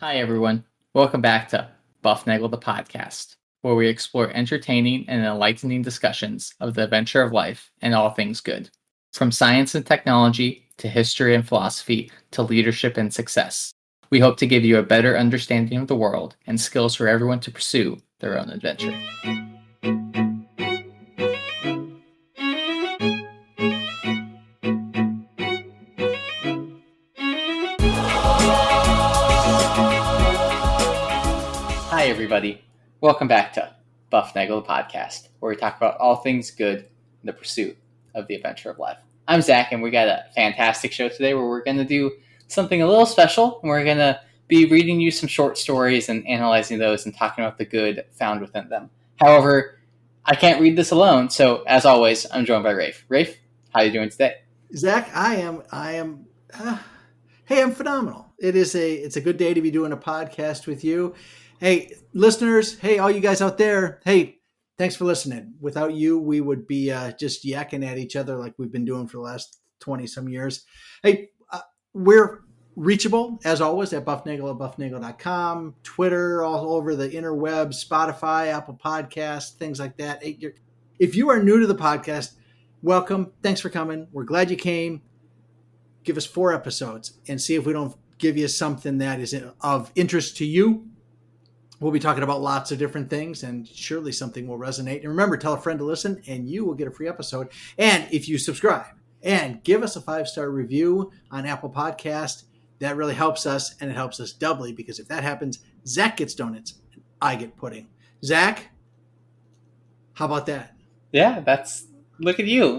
Hi, everyone. Welcome back to Bufnagle the podcast, where we explore entertaining and enlightening discussions of the adventure of life and all things good. From science and technology to history and philosophy to leadership and success. We hope to give you a better understanding of the world and skills for everyone to pursue their own adventure. Hi, everybody. Welcome back to Bufnagle the podcast, where we talk about all things good in the pursuit of the adventure of life. I'm Zach, and we got a fantastic show today where we're going to do something a little special, and we're going to be reading you some short stories and analyzing those and talking about the good found within them. However, I can't read this alone, so as always, I'm joined by Rafe. Rafe, how are you doing today? Zach, I'm phenomenal. It's a good day to be doing a podcast with you. Hey, listeners. Hey, all you guys out there. Hey, thanks for listening. Without you, we would be just yakking at each other like we've been doing for the last 20 some years. Hey, we're reachable as always at bufnagle@bufnagle.com, Twitter, all over the interwebs, Spotify, Apple Podcasts, things like that. Hey, if you are new to the podcast, welcome. Thanks for coming. We're glad you came. Give us 4 episodes and see if we don't give you something that is of interest to you. We'll be talking about lots of different things, and surely something will resonate. And remember, tell a friend to listen, and you will get a free episode. And if you subscribe and give us a 5-star review on Apple Podcast, that really helps us, and it helps us doubly, because if that happens, Zach gets donuts and I get pudding. Zach, how about that? Yeah, look at you.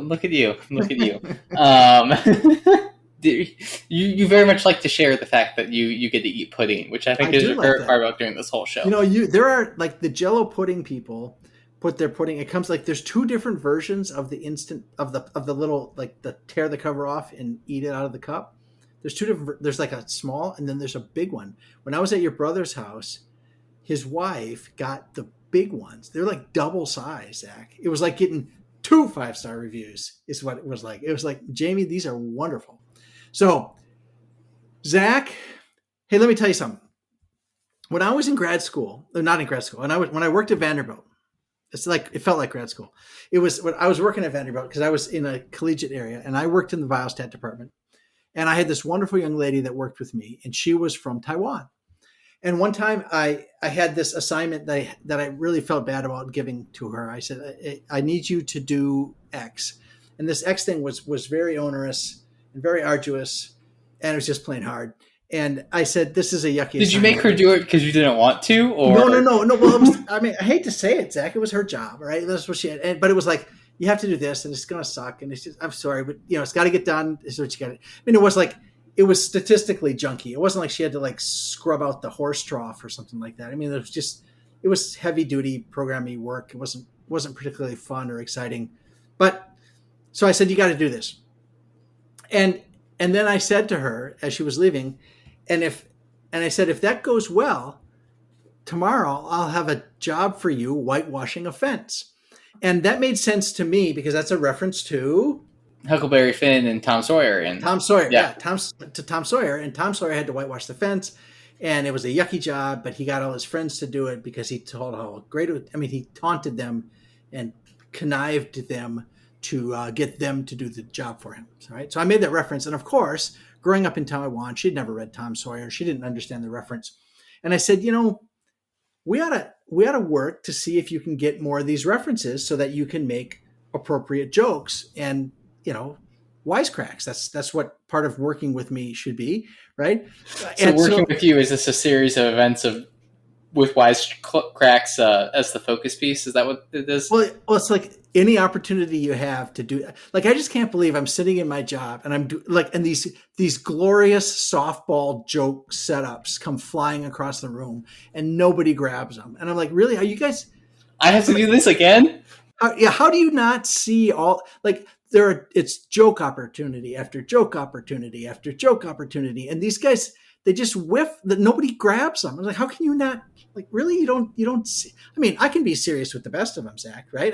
You very much like to share the fact that you get to eat pudding, which I think is your favorite part about doing this whole show. There are like the Jello pudding people put their pudding. It comes like there's 2 different versions of the instant of the little, like, the tear the cover off and eat it out of the cup. There's 2 different. There's like a small, and then there's a big one. When I was at your brother's house, his wife got the big ones. They're like double size, Zach. It was like getting 2 5-star reviews. Is what it was like. It was like, Jamie, these are wonderful. So, Zach, hey, let me tell you something. When I was in grad school, not in grad school, when I worked at Vanderbilt, it felt like grad school. It was when I was working at Vanderbilt because I was in a collegiate area, and I worked in the biostat department. And I had this wonderful young lady that worked with me, and she was from Taiwan. And one time I had this assignment that I really felt bad about giving to her. I said, I need you to do X. And this X thing was very onerous and very arduous, and it was just plain hard. And I said, this is a yucky Did you make her do it because you didn't want to? Or No. Well, I hate to say it, Zach. It was her job, right? That's what she had. But it was like, you have to do this, and it's going to suck. And it's just, I'm sorry, but it's got to get done. Is what you got to. It was statistically junky. It wasn't like she had to like scrub out the horse trough or something like that. It was heavy duty programming work. It wasn't particularly fun or exciting. But so I said, you got to do this. And then I said to her as she was leaving, and I said, if that goes well, tomorrow I'll have a job for you whitewashing a fence. And that made sense to me because that's a reference to Huckleberry Finn and Tom Sawyer. Tom Sawyer. Tom Sawyer. And Tom Sawyer had to whitewash the fence, and it was a yucky job, but he got all his friends to do it because he told how great it was. He taunted them and connived them to get them to do the job for him. Right? So I made that reference. And of course, growing up in Taiwan, she'd never read Tom Sawyer. She didn't understand the reference. And I said, we ought to work to see if you can get more of these references so that you can make appropriate jokes and, wisecracks. That's what part of working with me should be, right? So working with you, is this a series of events with wisecracks as the focus piece? Is that what it is? Well, it's like any opportunity you have to do. Like, I just can't believe I'm sitting in my job and and these glorious softball joke setups come flying across the room and nobody grabs them. And I'm like, really? Are you guys? I have to do this again? How do you not see all it's joke opportunity after joke opportunity after joke opportunity, and these guys, they just whiff that nobody grabs them. I was like, how can you not? Like, really, you don't see? I can be serious with the best of them, Zach. Right?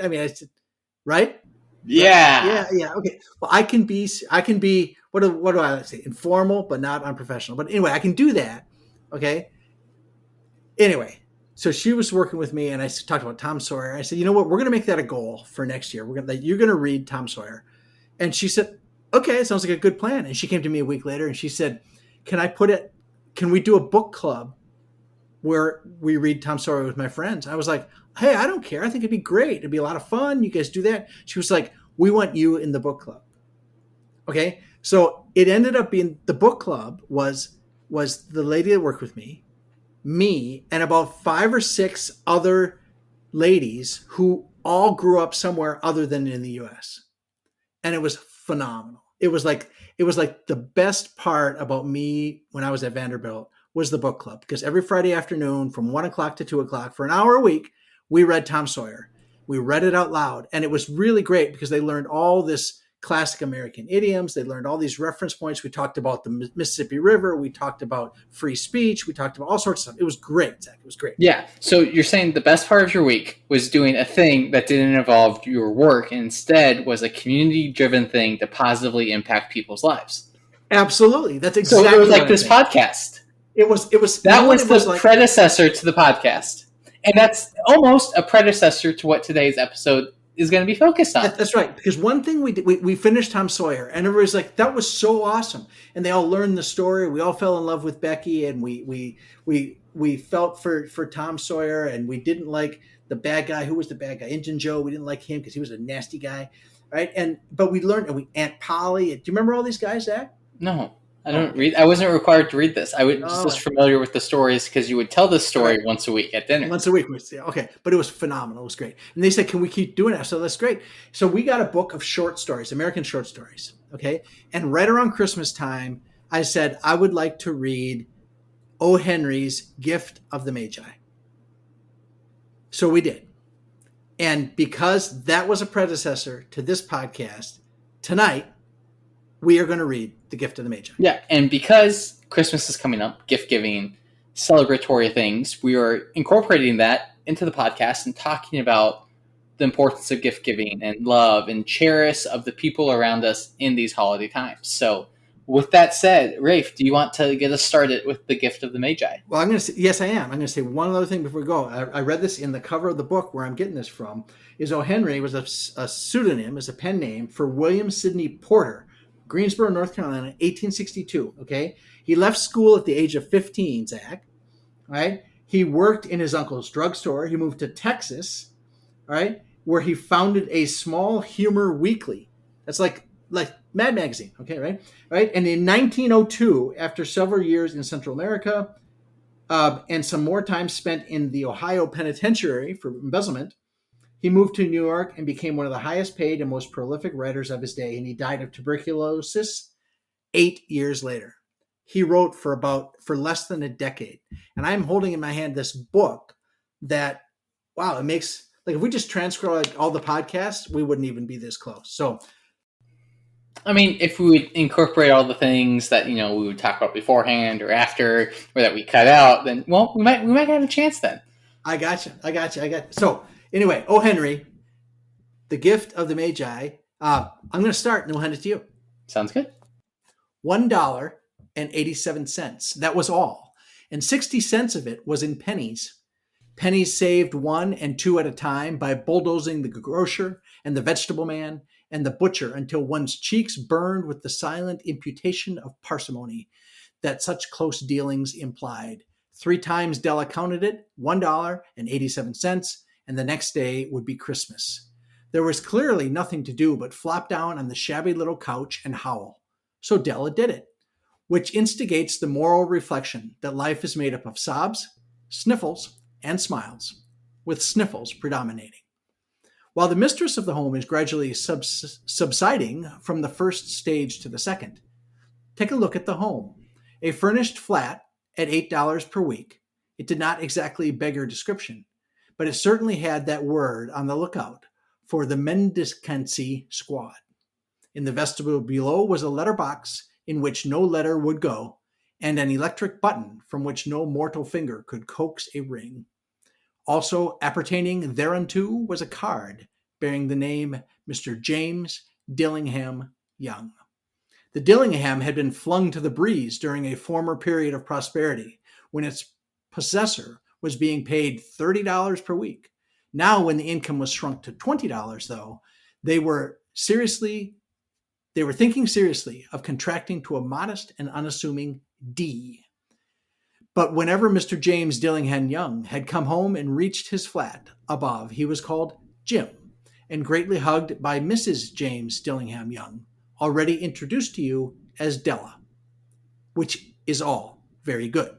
Right? Yeah. Yeah. Okay. Well, I can be. What do I say? Informal, but not unprofessional. But anyway, I can do that. Okay. Anyway, so she was working with me, and I talked about Tom Sawyer. I said, you know what? We're going to make that a goal for next year. You're going to read Tom Sawyer. And she said, okay, it sounds like a good plan. And she came to me a week later and she said, can we do a book club where we read Tom Sawyer with my friends? I was like, hey, I don't care. I think it'd be great. It'd be a lot of fun. You guys do that. She was like, we want you in the book club. Okay. So it ended up being the book club was the lady that worked with me, and about 5 or 6 other ladies who all grew up somewhere other than in the US. And it was phenomenal. It was like the best part about me when I was at Vanderbilt was the book club, because every Friday afternoon from 1 o'clock to 2 o'clock for an hour a week, we read Tom Sawyer. We read it out loud, and it was really great because they learned all this classic American idioms. They learned all these reference points. We talked about the Mississippi River. We talked about free speech. We talked about all sorts of stuff. It was great, Zach. It was great. Yeah. So you're saying the best part of your week was doing a thing that didn't involve your work and instead was a community-driven thing to positively impact people's lives. Absolutely. That's exactly so it was like this podcast. It was that was the predecessor to the podcast. And that's almost a predecessor to what today's episode is going to be focused on. That's right. Because one thing we did, we finished Tom Sawyer, and everybody's like, that was so awesome. And they all learned the story. We all fell in love with Becky, and we felt for Tom Sawyer, and we didn't like the bad guy. Who was the bad guy? Injun Joe. We didn't like him because he was a nasty guy. Right. But we learned, and Aunt Polly. Do you remember all these guys, Zach? No. I don't read. I wasn't required to read this. I was just familiar with the stories because you would tell this story once a week at dinner. Once a week. Okay. But it was phenomenal. It was great. And they said, can we keep doing that? So that's great. So we got a book of short stories, American short stories. Okay. And right around Christmas time, I said, I would like to read O. Henry's Gift of the Magi. So we did. And because that was a predecessor to this podcast, tonight we are going to read The Gift of the Magi. Yeah, and because Christmas is coming up, gift giving, celebratory things, we are incorporating that into the podcast and talking about the importance of gift giving and love and cherish of the people around us in these holiday times. So with that said, Rafe, do you want to get us started with The Gift of the Magi? Well, I'm going to say, yes, I am. I'm going to say one other thing before we go. I read this in the cover of the book where I'm getting this from, is O. Henry was a pseudonym, is a pen name for William Sidney Porter, Greensboro, North Carolina, 1862. Okay. He left school at the age of 15, Zach. Right. He worked in his uncle's drugstore. He moved to Texas, right, where he founded a small humor weekly. That's like Mad Magazine. Okay. Right. And in 1902, after several years in Central America and some more time spent in the Ohio Penitentiary for embezzlement, he moved to New York and became one of the highest paid and most prolific writers of his day, and he died of tuberculosis 8 years later. He wrote for less than a decade. And I'm holding in my hand this book that, wow, it makes, like, if we just transcribe all the podcasts, we wouldn't even be this close. So, I mean, if we would incorporate all the things that, we would talk about beforehand or after, or that we cut out, then, well, we might have a chance then. I got you. So, anyway, O. Henry, The Gift of the Magi. I'm going to start and then we'll hand it to you. Sounds good. $1.87. That was all. And 60 cents of it was in pennies. Pennies saved 1 and 2 at a time by bulldozing the grocer and the vegetable man and the butcher until one's cheeks burned with the silent imputation of parsimony that such close dealings implied. 3 times Della counted it, $1.87. And the next day would be Christmas. There was clearly nothing to do but flop down on the shabby little couch and howl. So Della did it, which instigates the moral reflection that life is made up of sobs, sniffles, and smiles, with sniffles predominating. While the mistress of the home is gradually subsiding from the first stage to the second, take a look at the home. A furnished flat at $8 per week. It did not exactly beggar description, but it certainly had that word on the lookout for the mendicancy squad. In the vestibule below was a letterbox in which no letter would go, and an electric button from which no mortal finger could coax a ring. Also appertaining thereunto was a card bearing the name Mr. James Dillingham Young. The Dillingham had been flung to the breeze during a former period of prosperity, when its possessor was being paid $30 per week. Now, when the income was shrunk to $20, though, they were thinking seriously of contracting to a modest and unassuming D. But whenever Mr. James Dillingham Young had come home and reached his flat above, he was called Jim and greatly hugged by Mrs. James Dillingham Young, already introduced to you as Della, which is all very good.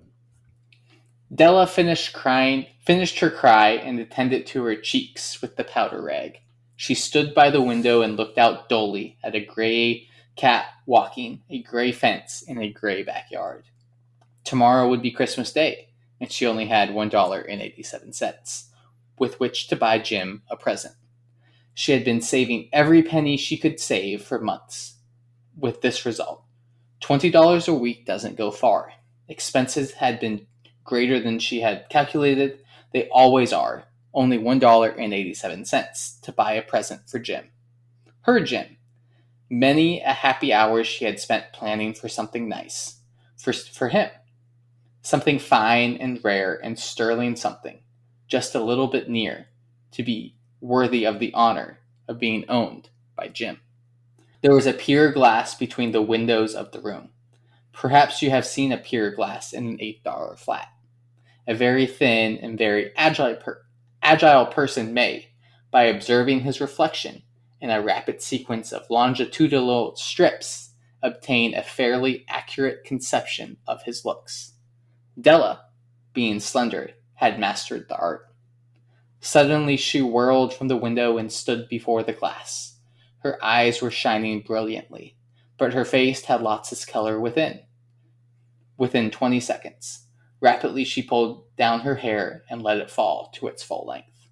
Della finished her cry and attended to her cheeks with the powder rag. She stood by the window and looked out dully at a gray cat walking a gray fence in a gray backyard. Tomorrow would be Christmas Day, and she only had $1.87 with which to buy Jim a present. She had been saving every penny she could save for months, with this result. $20 a week doesn't go far. Expenses had been greater than she had calculated. They always are. Only $1.87 to buy a present for Jim. Her Jim. Many a happy hour she had spent planning for something nice. For him. Something fine and rare and sterling something. Just a little bit near. To be worthy of the honor of being owned by Jim. There was a pier glass between the windows of the room. Perhaps you have seen a pier glass in an $8 flat. A very thin and very agile person may, by observing his reflection in a rapid sequence of longitudinal strips, obtain a fairly accurate conception of his looks. Della, being slender, had mastered the art. Suddenly she whirled from the window and stood before the glass. Her eyes were shining brilliantly, but her face had lost its color within 20 seconds. Rapidly she pulled down her hair and let it fall to its full length.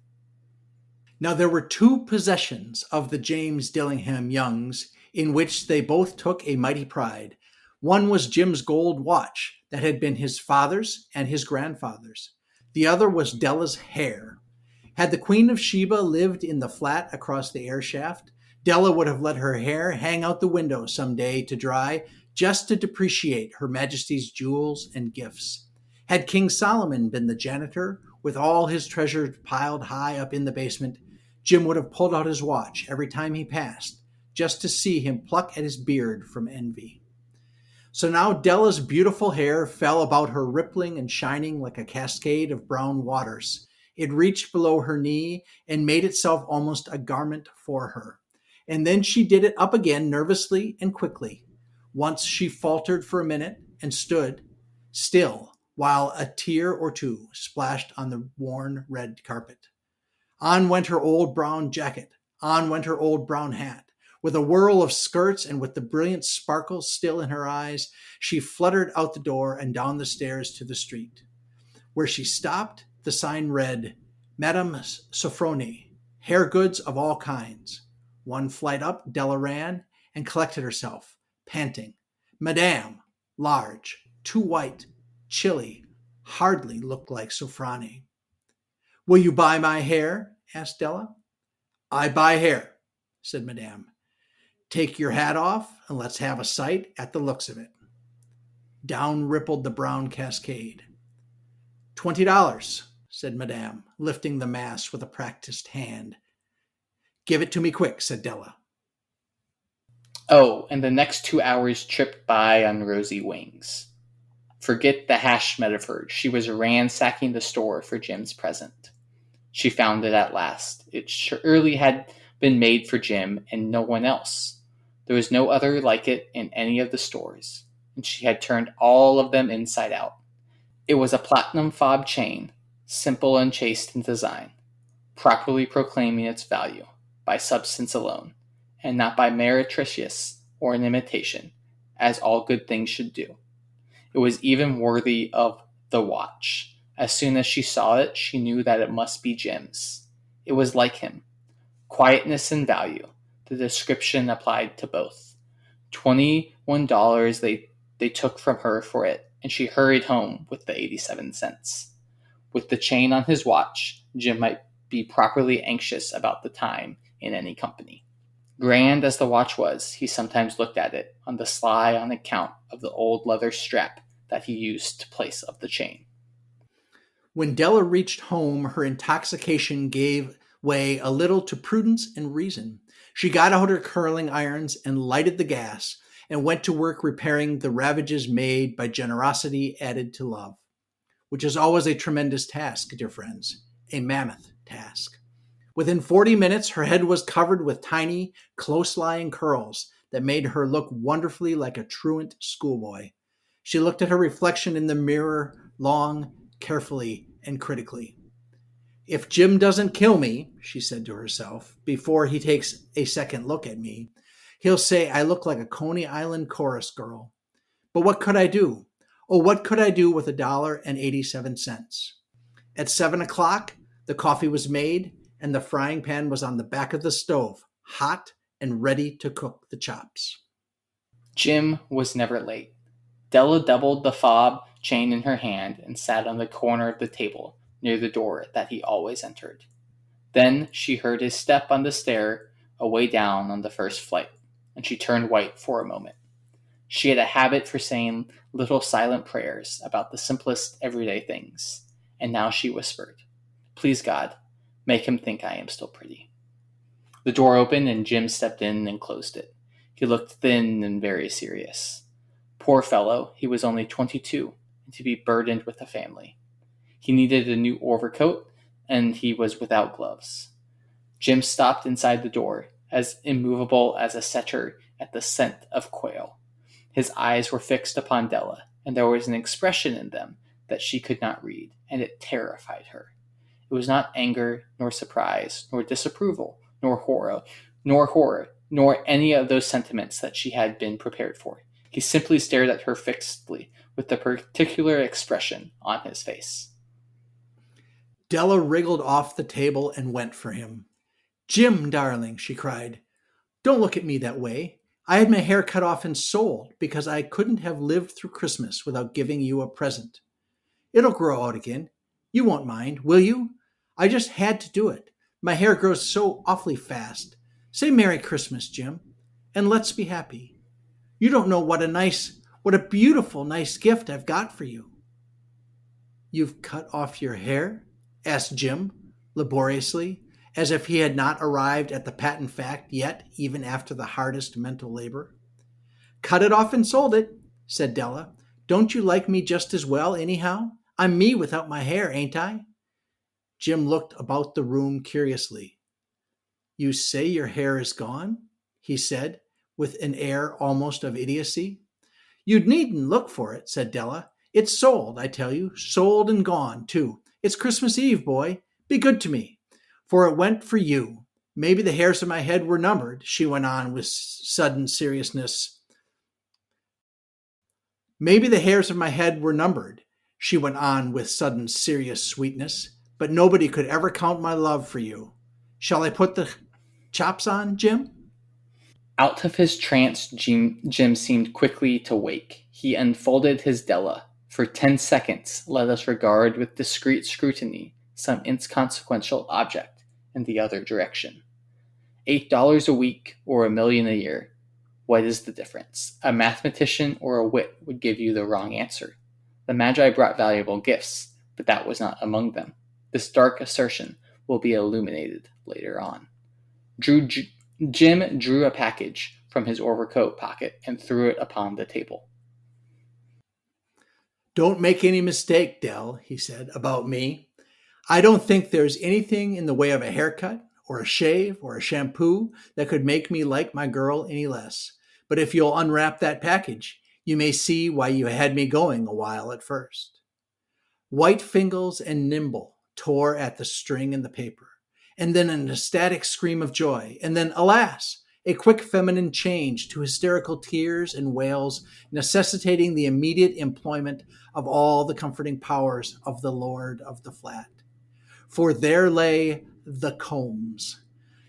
Now there were two possessions of the James Dillingham Youngs in which they both took a mighty pride. One was Jim's gold watch that had been his father's and his grandfather's. The other was Della's hair. Had the Queen of Sheba lived in the flat across the air shaft, Della would have let her hair hang out the window some day to dry, just to depreciate Her Majesty's jewels and gifts. Had King Solomon been the janitor, with all his treasures piled high up in the basement, Jim would have pulled out his watch every time he passed, just to see him pluck at his beard from envy. So now Della's beautiful hair fell about her, rippling and shining like a cascade of brown waters. It reached below her knee and made itself almost a garment for her. And then she did it up again nervously and quickly. Once she faltered for a minute and stood still while a tear or two splashed on the worn red carpet. On went her old brown jacket. On went her old brown hat. With a whirl of skirts and with the brilliant sparkles still in her eyes, she fluttered out the door and down the stairs to the street. Where she stopped, the sign read, Madame Sofronie, hair goods of all kinds. One flight up, Della ran and collected herself, panting. Madame, large, too white, chilly, hardly looked like Sofronie. Will you buy my hair? Asked Della. I buy hair, said Madame. Take your hat off and let's have a sight at the looks of it. Down rippled the brown cascade. $20, said Madame, lifting the mass with a practiced hand. Give it to me quick, said Della. Oh, and the next 2 hours tripped by on rosy wings. Forget the hash metaphor. She was ransacking the store for Jim's present. She found it at last. It surely had been made for Jim and no one else. There was no other like it in any of the stores, and she had turned all of them inside out. It was a platinum fob chain, simple and chaste in design, properly proclaiming its value by substance alone, and not by meretricious or an imitation, as all good things should do. It was even worthy of the watch. As soon as she saw it, she knew that it must be Jim's. It was like him. Quietness and value. The description applied to both. $21 they took from her for it, and she hurried home with the 87 cents. With the chain on his watch, Jim might be properly anxious about the time in any company. Grand as the watch was, he sometimes looked at it on the sly on account of the old leather strap that he used to place of the chain. When Della reached home, her intoxication gave way a little to prudence and reason. She got out her curling irons and lighted the gas and went to work repairing the ravages made by generosity added to love, which is always a tremendous task, dear friends, a mammoth task. Within 40 minutes, her head was covered with tiny, close-lying curls that made her look wonderfully like a truant schoolboy. She looked at her reflection in the mirror long, carefully, and critically. If Jim doesn't kill me, she said to herself, before he takes a second look at me, he'll say I look like a Coney Island chorus girl. But what could I do? Oh, what could I do with $1.87? At 7 o'clock, the coffee was made and the frying pan was on the back of the stove, hot and ready to cook the chops. Jim was never late. Della doubled the fob chain in her hand and sat on the corner of the table near the door that he always entered. Then she heard his step on the stair away down on the first flight, and she turned white for a moment. She had a habit for saying little silent prayers about the simplest everyday things, and now she whispered, "Please God, make him think I am still pretty." The door opened and Jim stepped in and closed it. He looked thin and very serious. Poor fellow, he was only 22, and to be burdened with a family. He needed a new overcoat, and he was without gloves. Jim stopped inside the door, as immovable as a setter at the scent of quail. His eyes were fixed upon Della, and there was an expression in them that she could not read, and it terrified her. It was not anger, nor surprise, nor disapproval, nor horror, nor any of those sentiments that she had been prepared for. He simply stared at her fixedly, with the particular expression on his face. Della wriggled off the table and went for him. "Jim, darling," she cried, "don't look at me that way. I had my hair cut off and sold because I couldn't have lived through Christmas without giving you a present. It'll grow out again. You won't mind, will you? I just had to do it. My hair grows so awfully fast. Say Merry Christmas, Jim, and let's be happy. You don't know what a beautiful, nice gift I've got for you." "You've cut off your hair?" asked Jim, laboriously, as if he had not arrived at the patent fact yet, even after the hardest mental labor. "Cut it off and sold it," said Della. "Don't you like me just as well, anyhow? I'm me without my hair, ain't I?" Jim looked about the room curiously. "You say your hair is gone?" he said, with an air almost of idiocy. "You needn't look for it," said Della. "It's sold, I tell you, sold and gone, too. It's Christmas Eve, boy. Be good to me, for it went for you. Maybe the hairs of my head were numbered," she went on with sudden seriousness. "Maybe the hairs of my head were numbered," she went on with sudden serious sweetness, "but nobody could ever count my love for you. Shall I put the chops on, Jim?" Out of his trance, Jim seemed quickly to wake. He unfolded his Della. For 10 seconds, let us regard with discreet scrutiny some inconsequential object in the other direction. $8 a week or $1,000,000 a year. What is the difference? A mathematician or a wit would give you the wrong answer. The Magi brought valuable gifts, but that was not among them. This dark assertion will be illuminated later on. Jim drew a package from his overcoat pocket and threw it upon the table. "Don't make any mistake, Dell," he said, "about me. I don't think there's anything in the way of a haircut or a shave or a shampoo that could make me like my girl any less. But if you'll unwrap that package, you may see why you had me going a while at first." White fingers and nimble tore at the string in the paper, and then an ecstatic scream of joy, and then, alas, a quick feminine change to hysterical tears and wails, necessitating the immediate employment of all the comforting powers of the Lord of the Flat. For there lay the combs,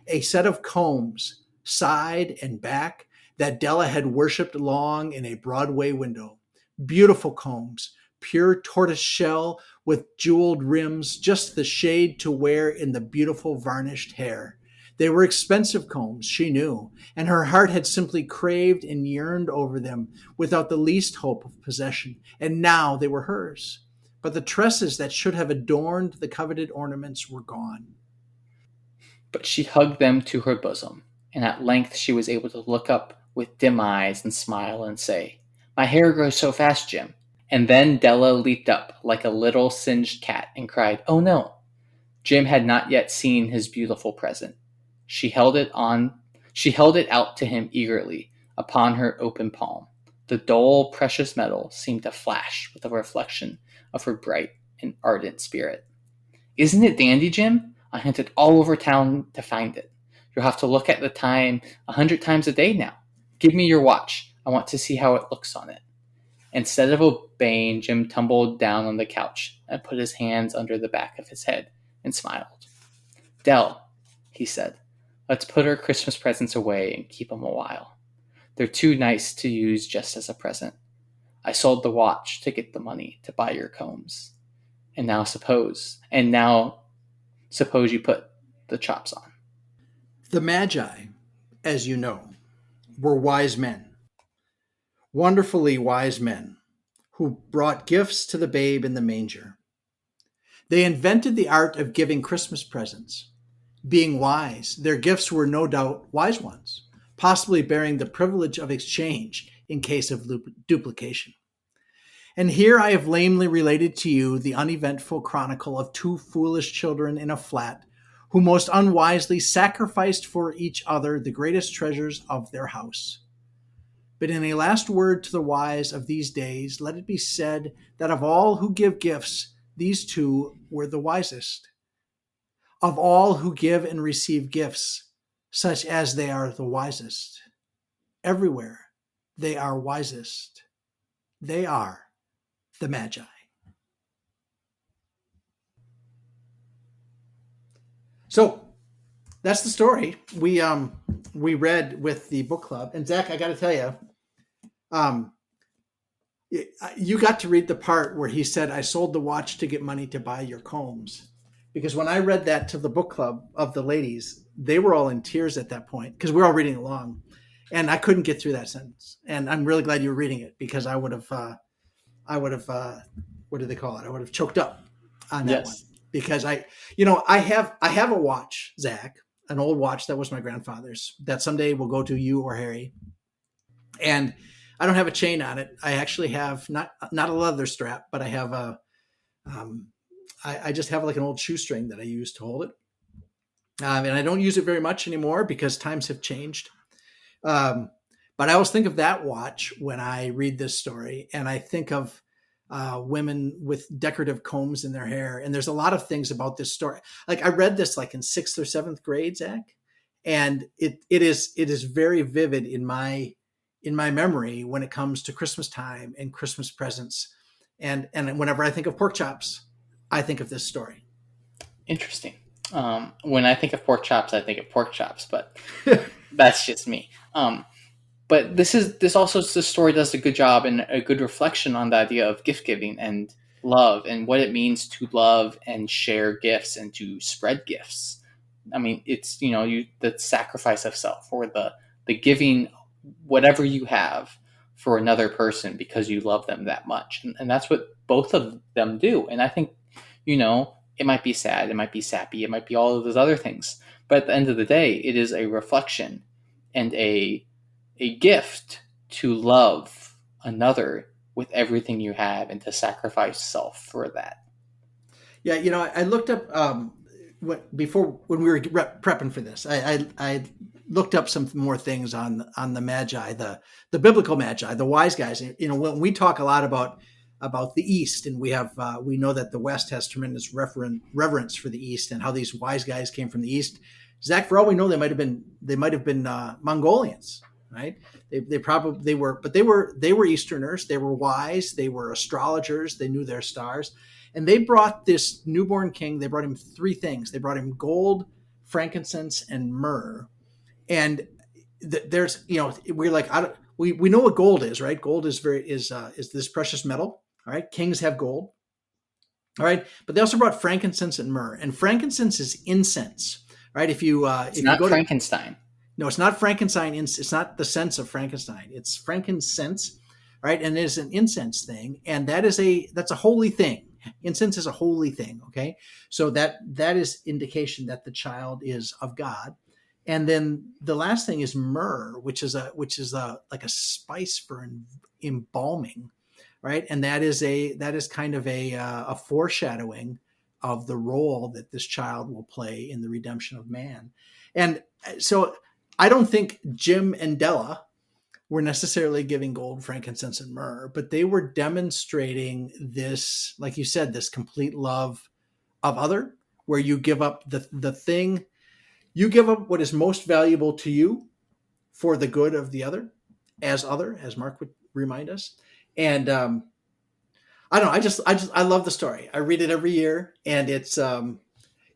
a set of combs, side and back, that Della had worshipped long in a Broadway window. Beautiful combs, pure tortoise shell with jeweled rims, just the shade to wear in the beautiful varnished hair. They were expensive combs, she knew, and her heart had simply craved and yearned over them without the least hope of possession. And now they were hers. but the tresses that should have adorned the coveted ornaments were gone. But she hugged them to her bosom, and at length she was able to look up with dim eyes and smile and say, "My hair grows so fast, Jim." And then Della leaped up like a little singed cat and cried, "Oh no!" Jim had not yet seen his beautiful present. She held it out to him eagerly upon her open palm. The dull, precious metal seemed to flash with a reflection of her bright and ardent spirit. "Isn't it dandy, Jim? I hunted all over town to find it. You'll have to look at the time 100 times a day now. Give me your watch. I want to see how it looks on it." Instead of obeying, Jim tumbled down on the couch and put his hands under the back of his head and smiled. "Dell," he said, "let's put our Christmas presents away and keep them a while. They're too nice to use just as a present. I sold the watch to get the money to buy your combs. And now suppose you put the chops on." The Magi, as you know, were wise men, wonderfully wise men, who brought gifts to the babe in the manger. They invented the art of giving Christmas presents. Being wise, their gifts were no doubt wise ones, possibly bearing the privilege of exchange in case of duplication. And here I have lamely related to you the uneventful chronicle of two foolish children in a flat who most unwisely sacrificed for each other the greatest treasures of their house. But in a last word to the wise of these days, let it be said that of all who give gifts, these two were the wisest. Of all who give and receive gifts, such as they are the wisest. Everywhere they are wisest. They are the Magi. So that's the story we read with the book club. And Zach, I got to tell you, you got to read the part where he said, "I sold the watch to get money to buy your combs." Because when I read that to the book club of the ladies, they were all in tears at that point because we're all reading along, and I couldn't get through that sentence. And I'm really glad you were reading it because I would have, what do they call it? I would have choked up on that one because I have a watch, Zach, an old watch that was my grandfather's that someday will go to you or Harry, and I don't have a chain on it. I actually have not a leather strap, but I have I just have like an old shoestring that I use to hold it. And I don't use it very much anymore because times have changed. But I always think of that watch when I read this story, and I think of women with decorative combs in their hair. And there's a lot of things about this story. Like I read this like in 6th or 7th grade, Zach, and it is very vivid in my memory when it comes to Christmas time and Christmas presents. And whenever I think of pork chops, I think of this story. Interesting. When I think of pork chops, I think of pork chops, but that's just me. But this story does a good job and a good reflection on the idea of gift giving and love and what it means to love and share gifts and to spread gifts. I mean, it's the sacrifice of self or the giving whatever you have for another person because you love them that much, and that's what both of them do. And I think it might be sad, it might be sappy, it might be all of those other things, but at the end of the day, it is a reflection and a gift to love another with everything you have and to sacrifice self for that. Yeah, I looked up when we were prepping for this. I looked up some more things on the Magi, the biblical Magi, the wise guys. When we talk a lot about the East, and we know that the West has tremendous reverence for the East and how these wise guys came from the East. Zach, for all we know, they might have been Mongolians, right? They were Easterners. They were wise. They were astrologers. They knew their stars, and they brought this newborn king. They brought him 3 things. They brought him gold, frankincense, and myrrh. And there's we're like we know what gold is, right? Gold is this precious metal. All right, kings have gold. All right, but they also brought frankincense and myrrh, and frankincense is incense, right? If you go Frankenstein. No, it's not Frankenstein. It's not the sense of Frankenstein. It's frankincense, right? And it is an incense thing, and that's a holy thing. Incense is a holy thing. Okay, so that is indication that the child is of God. And then the last thing is myrrh, which is a like a spice for embalming, right? And that is kind of a foreshadowing of the role that this child will play in the redemption of man. And so I don't think Jim and Della were necessarily giving gold, frankincense, and myrrh, but they were demonstrating this, like you said, this complete love of other, where you give up the thing, you give up what is most valuable to you for the good of the other, as Mark would remind us. And I don't know, I love the story. I read it every year, and it's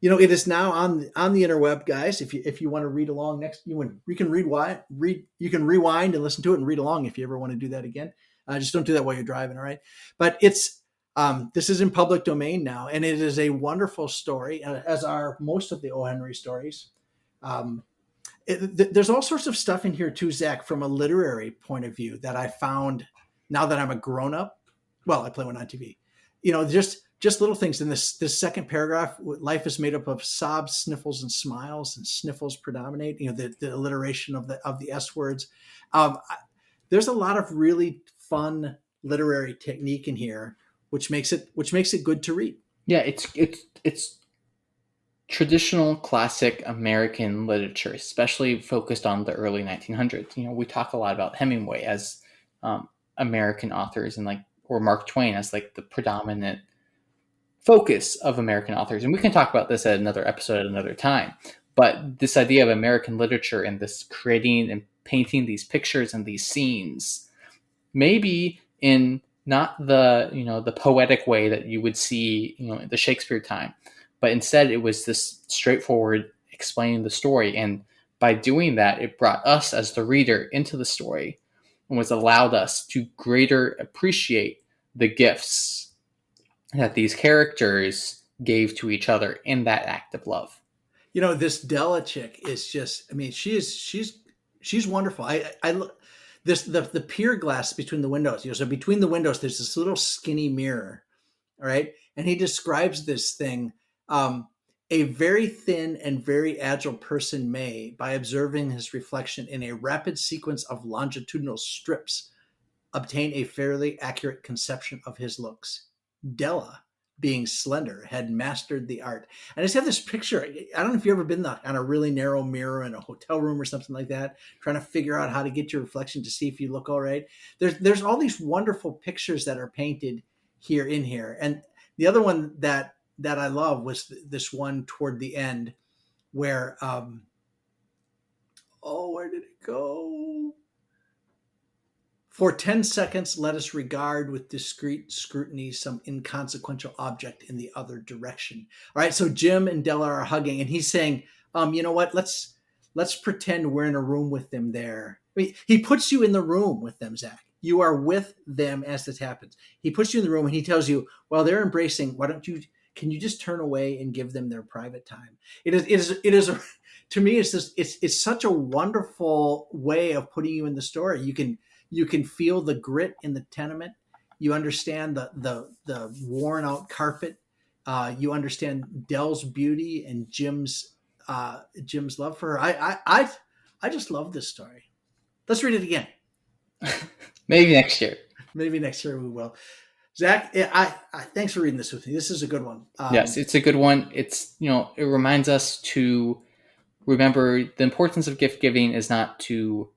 it is now on the interweb, guys. If you want to read along you can you can rewind and listen to it and read along if you ever want to do that again. Just don't do that while you're driving, all right? But it's this is in public domain now, and it is a wonderful story, as are most of the O. Henry stories. There's all sorts of stuff in here too, Zach, from a literary point of view that I found now that I'm a grown up. Well, I play one on TV. Just little things in this second paragraph. Life is made up of sobs, sniffles, and smiles, and sniffles predominate. The alliteration of the S words. There's a lot of really fun literary technique in here, which makes it good to read. Yeah, it's traditional classic American literature, especially focused on the early 1900s. We talk a lot about Hemingway as American authors, and or Mark Twain as the predominant focus of American authors. And we can talk about this at another episode at another time. But this idea of American literature and this creating and painting these pictures and these scenes, maybe in not the poetic way that you would see, the Shakespeare time, but instead it was this straightforward explaining the story. And by doing that, it brought us as the reader into the story and was allowed us to greater appreciate the gifts that these characters gave to each other in that act of love. This Della chick is just, she's wonderful. I look the pier glass between the windows. So between the windows, there's this little skinny mirror. All right. And he describes this thing. A very thin and very agile person may, by observing his reflection in a rapid sequence of longitudinal strips, obtain a fairly accurate conception of his looks. Della, being slender, had mastered the art. And I just have this picture. I don't know if you've ever been on a really narrow mirror in a hotel room or something like that, trying to figure out how to get your reflection to see if you look all right. There's all these wonderful pictures that are painted here. And the other one that I love was this one toward the end where, where did it go? For 10 seconds, let us regard with discreet scrutiny some inconsequential object in the other direction. All right, so Jim and Della are hugging, and he's saying, you know what? Let's pretend we're in a room with them there. He puts you in the room with them, Zach. You are with them as this happens. He puts you in the room, and he tells you, while they're embracing, can you just turn away and give them their private time? It is to me, it's such a wonderful way of putting you in the story. You can feel the grit in the tenement. You understand the worn out carpet. You understand Dell's beauty and Jim's love for her. I just love this story. Let's read it again. Maybe next year. Maybe next year we will. Zach, I thanks for reading this with me. This is a good one. Yes, it's a good one. It's it reminds us to remember the importance of gift giving is not to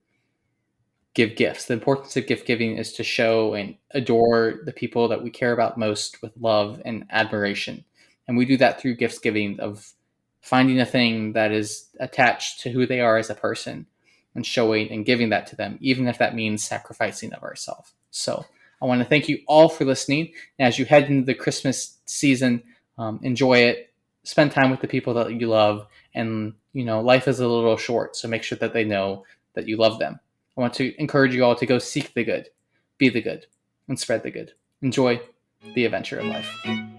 give gifts. The importance of gift giving is to show and adore the people that we care about most with love and admiration. And we do that through gift giving, of finding a thing that is attached to who they are as a person and showing and giving that to them, even if that means sacrificing of ourselves. So I want to thank you all for listening. And as you head into the Christmas season, enjoy it, spend time with the people that you love. And, life is a little short, so make sure that they know that you love them. I want to encourage you all to go seek the good, be the good, and spread the good. Enjoy the adventure of life.